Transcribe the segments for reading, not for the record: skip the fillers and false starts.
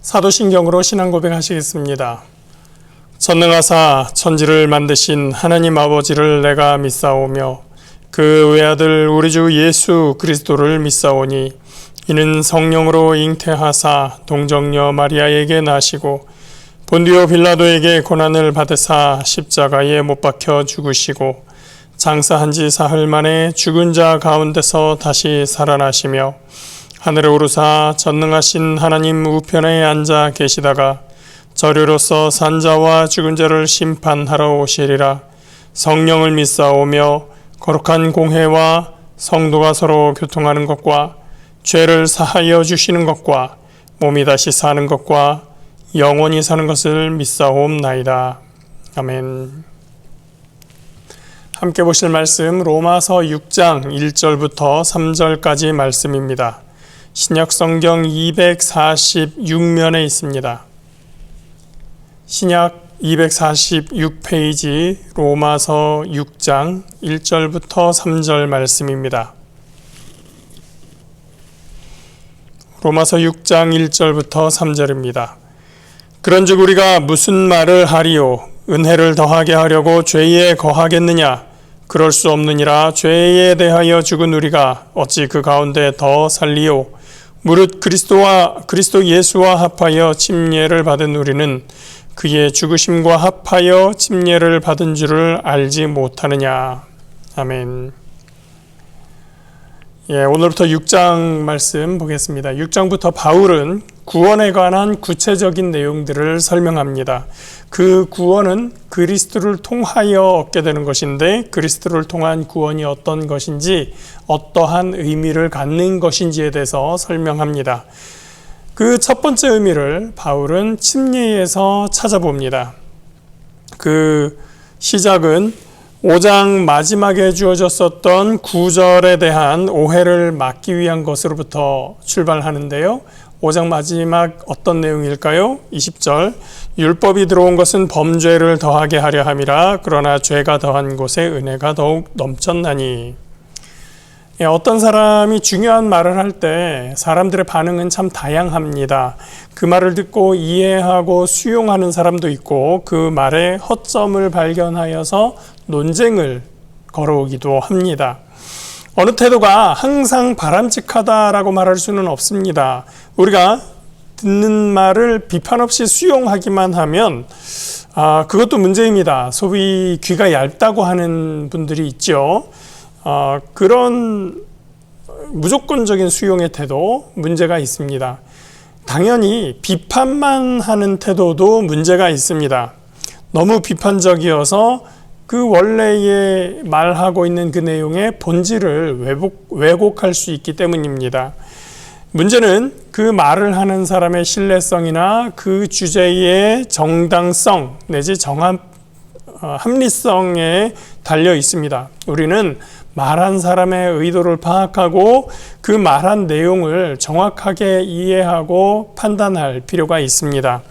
사도신경으로 신앙 고백하시겠습니다. 전능하사 천지를 만드신 하나님 아버지를 내가 믿사오며 그 외아들 우리 주 예수 그리스도를 믿사오니 이는 성령으로 잉태하사 동정녀 마리아에게 나시고 본디오 빌라도에게 고난을 받으사 십자가에 못 박혀 죽으시고 장사한 지 사흘 만에 죽은 자 가운데서 다시 살아나시며 하늘에 오르사 전능하신 하나님 우편에 앉아 계시다가 저리로서 산자와 죽은 자를 심판하러 오시리라. 성령을 믿사오며 거룩한 공회와 성도가 서로 교통하는 것과 죄를 사하여 주시는 것과 몸이 다시 사는 것과 영원히 사는 것을 믿사옵나이다. 아멘. 함께 보실 말씀 로마서 6장 1절부터 3절까지 말씀입니다. 신약성경 246면에 있습니다. 신약 246페이지 로마서 6장 1절부터 3절 말씀입니다. 로마서 6장 1절부터 3절입니다. 그런즉 우리가 무슨 말을 하리요? 은혜를 더하게 하려고 죄에 거하겠느냐? 그럴 수 없느니라. 죄에 대하여 죽은 우리가 어찌 그 가운데 더 살리요? 무릇 그리스도 예수와 합하여 침례를 받은 우리는 그의 죽으심과 합하여 침례를 받은 줄을 알지 못하느냐. 아멘. 오늘부터 6장 말씀 보겠습니다. 6장부터 바울은 구원에 관한 구체적인 내용들을 설명합니다. 그 구원은 그리스도를 통하여 얻게 되는 것인데 그리스도를 통한 구원이 어떤 것인지 어떠한 의미를 갖는 것인지에 대해서 설명합니다. 그 첫 번째 의미를 바울은 침례에서 찾아봅니다. 그 시작은 5장 마지막에 주어졌었던 9절에 대한 오해를 막기 위한 것으로부터 출발하는데요. 5장 마지막 어떤 내용일까요? 20절 율법이 들어온 것은 범죄를 더하게 하려 함이라. 그러나 죄가 더한 곳에 은혜가 더욱 넘쳤나니. 어떤 사람이 중요한 말을 할 때 사람들의 반응은 참 다양합니다. 그 말을 듣고 이해하고 수용하는 사람도 있고 그 말에 허점을 발견하여서 논쟁을 걸어오기도 합니다. 어느 태도가 항상 바람직하다라고 말할 수는 없습니다. 우리가 듣는 말을 비판 없이 수용하기만 하면 그것도 문제입니다. 소위 귀가 얇다고 하는 분들이 있죠. 그런 무조건적인 수용의 태도 문제가 있습니다. 당연히 비판만 하는 태도도 문제가 있습니다. 너무 비판적이어서 그 원래의 말하고 있는 그 내용의 본질을 왜곡할 수 있기 때문입니다. 문제는 그 말을 하는 사람의 신뢰성이나 그 주제의 정당성 내지 합리성에 달려 있습니다. 우리는 말한 사람의 의도를 파악하고 그 말한 내용을 정확하게 이해하고 판단할 필요가 있습니다.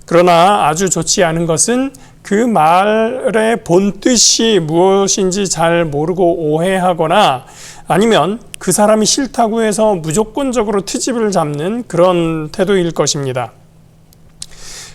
그러나 아주 좋지 않은 것은 그 말의 본뜻이 무엇인지 잘 모르고 오해하거나 아니면 그 사람이 싫다고 해서 무조건적으로 트집을 잡는 그런 태도일 것입니다.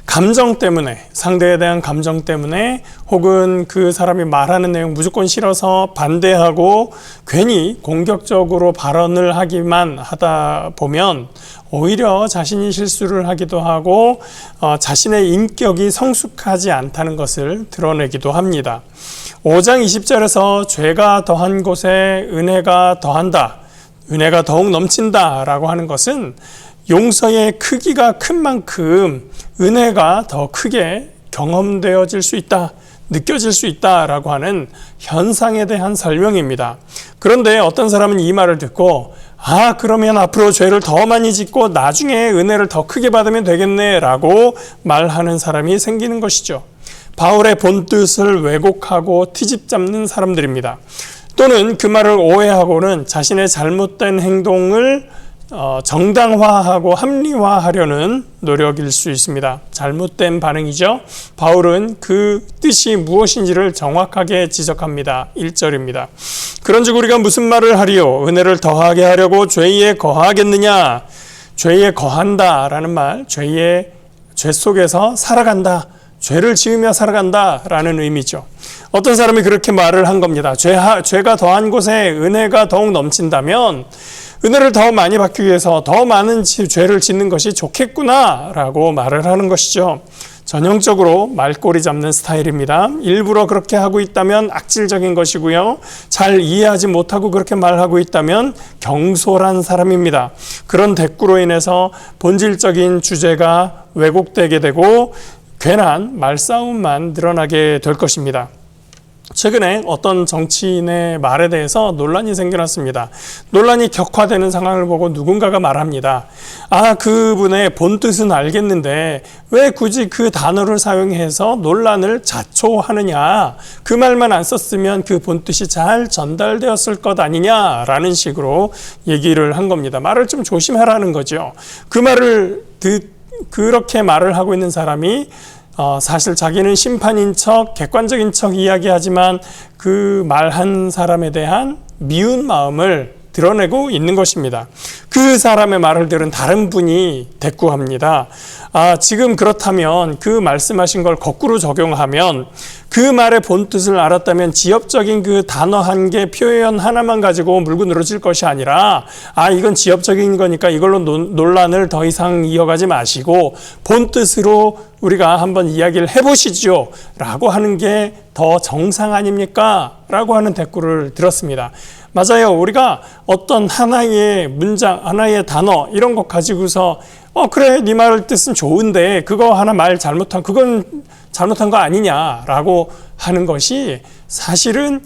감정 때문에, 상대에 대한 감정 때문에 혹은 그 사람이 말하는 내용 무조건 싫어서 반대하고 괜히 공격적으로 발언을 하기만 하다 보면 오히려 자신이 실수를 하기도 하고 자신의 인격이 성숙하지 않다는 것을 드러내기도 합니다. 5장 20절에서 죄가 더한 곳에 은혜가 더한다, 은혜가 더욱 넘친다 라고 하는 것은 용서의 크기가 큰 만큼 은혜가 더 크게 경험되어질 수 있다, 느껴질 수 있다라고 하는 현상에 대한 설명입니다. 그런데 어떤 사람은 이 말을 듣고 그러면 앞으로 죄를 더 많이 짓고 나중에 은혜를 더 크게 받으면 되겠네 라고 말하는 사람이 생기는 것이죠. 바울의 본뜻을 왜곡하고 트집 잡는 사람들입니다. 또는 그 말을 오해하고는 자신의 잘못된 행동을 정당화하고 합리화하려는 노력일 수 있습니다. 잘못된 반응이죠. 바울은 그 뜻이 무엇인지를 정확하게 지적합니다. 1절입니다. 그런즉 우리가 무슨 말을 하리요? 은혜를 더하게 하려고 죄에 거하겠느냐? 죄에 거한다라는 말, 죄 속에서 살아간다. 죄를 지으며 살아간다라는 의미죠. 어떤 사람이 그렇게 말을 한 겁니다. 죄가 더한 곳에 은혜가 더욱 넘친다면 은혜를 더 많이 받기 위해서 더 많은 죄를 짓는 것이 좋겠구나라고 말을 하는 것이죠. 전형적으로 말꼬리 잡는 스타일입니다. 일부러 그렇게 하고 있다면 악질적인 것이고요. 잘 이해하지 못하고 그렇게 말하고 있다면 경솔한 사람입니다. 그런 대꾸로 인해서 본질적인 주제가 왜곡되게 되고 괜한 말싸움만 늘어나게 될 것입니다. 최근에 어떤 정치인의 말에 대해서 논란이 생겨났습니다. 논란이 격화되는 상황을 보고 누군가가 말합니다. 그분의 본뜻은 알겠는데 왜 굳이 그 단어를 사용해서 논란을 자초하느냐? 그 말만 안 썼으면 그 본뜻이 잘 전달되었을 것 아니냐라는 식으로 얘기를 한 겁니다. 말을 좀 조심하라는 거죠. 그 말을 그렇게 말을 하고 있는 사람이 사실 자기는 심판인 척, 객관적인 척 이야기하지만 그 말한 사람에 대한 미운 마음을 드러내고 있는 것입니다. 그 사람의 말을 들은 다른 분이 대꾸합니다. 지금 그렇다면 그 말씀하신 걸 거꾸로 적용하면 그 말의 본뜻을 알았다면 지엽적인 그 단어 한 개 표현 하나만 가지고 물고 늘어질 것이 아니라 이건 지엽적인 거니까 이걸로 논란을 더 이상 이어가지 마시고 본뜻으로 우리가 한번 이야기를 해보시죠 라고 하는 게 더 정상 아닙니까? 라고 하는 대꾸를 들었습니다. 맞아요. 우리가 어떤 하나의 문장, 하나의 단어 이런 것 가지고서 그래 네 말 뜻은 좋은데 그거 하나 그건 잘못한 거 아니냐라고 하는 것이 사실은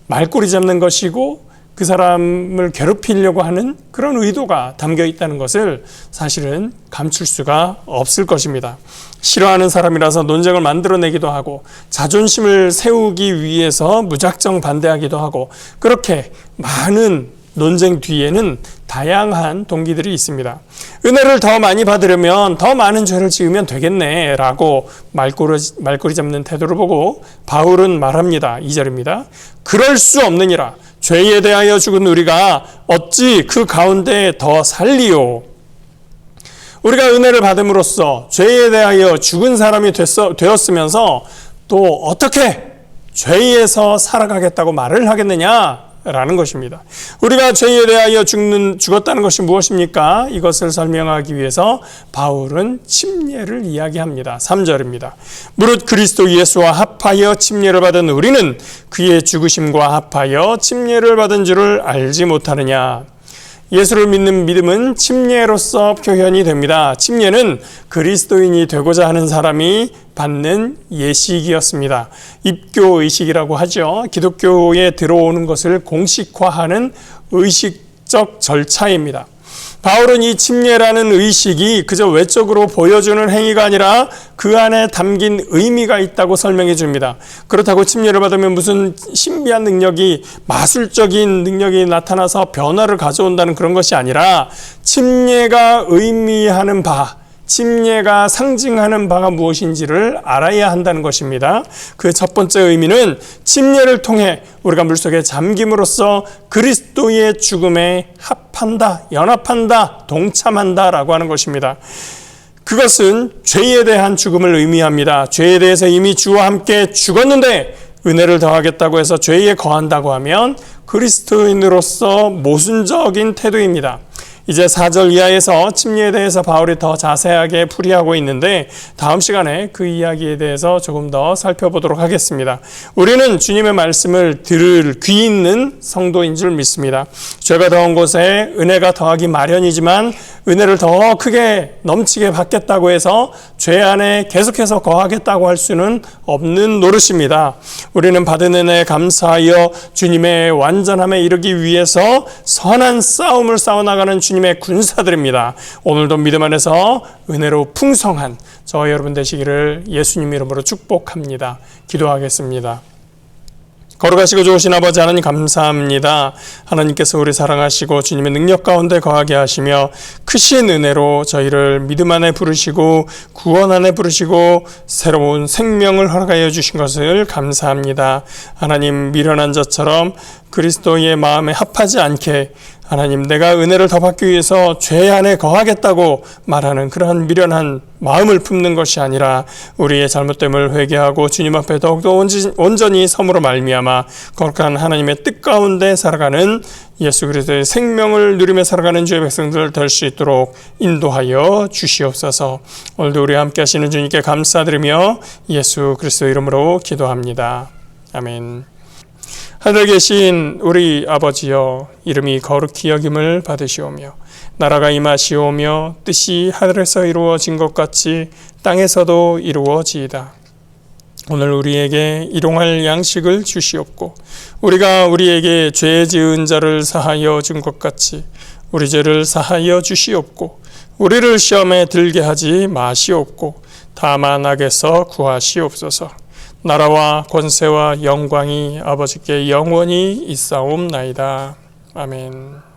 말꼬리 잡는 것이고 그 사람을 괴롭히려고 하는 그런 의도가 담겨 있다는 것을 사실은 감출 수가 없을 것입니다. 싫어하는 사람이라서 논쟁을 만들어내기도 하고 자존심을 세우기 위해서 무작정 반대하기도 하고 그렇게 많은 논쟁 뒤에는 다양한 동기들이 있습니다. 은혜를 더 많이 받으려면 더 많은 죄를 지으면 되겠네 라고 말꼬리 잡는 태도를 보고 바울은 말합니다. 2절입니다. 그럴 수 없느니라. 죄에 대하여 죽은 우리가 어찌 그 가운데 더 살리요. 우리가 은혜를 받음으로써 죄에 대하여 죽은 사람이 되었으면서 또 어떻게 죄에서 살아가겠다고 말을 하겠느냐? 라는 것입니다. 우리가 죄에 대하여 죽었다는 것이 무엇입니까? 이것을 설명하기 위해서 바울은 침례를 이야기합니다. 3절입니다. 무릇 그리스도 예수와 합하여 침례를 받은 우리는 그의 죽으심과 합하여 침례를 받은 줄을 알지 못하느냐. 예수를 믿는 믿음은 침례로서 표현이 됩니다. 침례는 그리스도인이 되고자 하는 사람이 받는 예식이었습니다. 입교의식이라고 하죠. 기독교에 들어오는 것을 공식화하는 의식적 절차입니다. 바울은 이 침례라는 의식이 그저 외적으로 보여주는 행위가 아니라 그 안에 담긴 의미가 있다고 설명해 줍니다. 그렇다고 침례를 받으면 무슨 신비한 능력이, 마술적인 능력이 나타나서 변화를 가져온다는 그런 것이 아니라 침례가 의미하는 바, 침례가 상징하는 바가 무엇인지를 알아야 한다는 것입니다. 그 첫 번째 의미는 침례를 통해 우리가 물속에 잠김으로써 그리스도의 죽음에 합한다, 연합한다, 동참한다라고 하는 것입니다. 그것은 죄에 대한 죽음을 의미합니다. 죄에 대해서 이미 주와 함께 죽었는데 은혜를 더하겠다고 해서 죄에 거한다고 하면 그리스도인으로서 모순적인 태도입니다. 이제 4절 이하에서 침례에 대해서 바울이 더 자세하게 풀이하고 있는데 다음 시간에 그 이야기에 대해서 조금 더 살펴보도록 하겠습니다. 우리는 주님의 말씀을 들을 귀 있는 성도인 줄 믿습니다. 죄가 더한 곳에 은혜가 더하기 마련이지만 은혜를 더 크게 넘치게 받겠다고 해서 죄 안에 계속해서 거하겠다고 할 수는 없는 노릇입니다. 우리는 받은 은혜에 감사하여 주님의 완전함에 이르기 위해서 선한 싸움을 싸워나가는 주님의 군사들입니다. 오늘도 믿음 안에서 은혜로 풍성한 저와 여러분 되시기를 예수님 이름으로 축복합니다. 기도하겠습니다. 거룩하시고 좋으신 아버지 하나님 감사합니다. 하나님께서 우리 사랑하시고 주님의 능력 가운데 거하게 하시며 크신 은혜로 저희를 믿음 안에 부르시고 구원 안에 부르시고 새로운 생명을 허락하여 주신 것을 감사합니다. 하나님, 미련한 자처럼 그리스도의 마음에 합하지 않게 하나님, 내가 은혜를 더 받기 위해서 죄 안에 거하겠다고 말하는 그러한 미련한 마음을 품는 것이 아니라 우리의 잘못됨을 회개하고 주님 앞에 더욱더 온전히 섬으로 말미암아 거룩한 하나님의 뜻 가운데 살아가는 예수 그리스도의 생명을 누리며 살아가는 주의 백성들 될 수 있도록 인도하여 주시옵소서. 오늘도 우리와 함께 하시는 주님께 감사드리며 예수 그리스도 이름으로 기도합니다. 아멘. 하늘에 계신 우리 아버지여, 이름이 거룩히 여김을 받으시오며 나라가 임하시오며 뜻이 하늘에서 이루어진 것 같이 땅에서도 이루어지이다. 오늘 우리에게 일용할 양식을 주시옵고 우리가 우리에게 죄 지은 자를 사하여 준 것 같이 우리 죄를 사하여 주시옵고 우리를 시험에 들게 하지 마시옵고 다만 악에서 구하시옵소서. 나라와 권세와 영광이 아버지께 영원히 있사옵나이다. 아멘.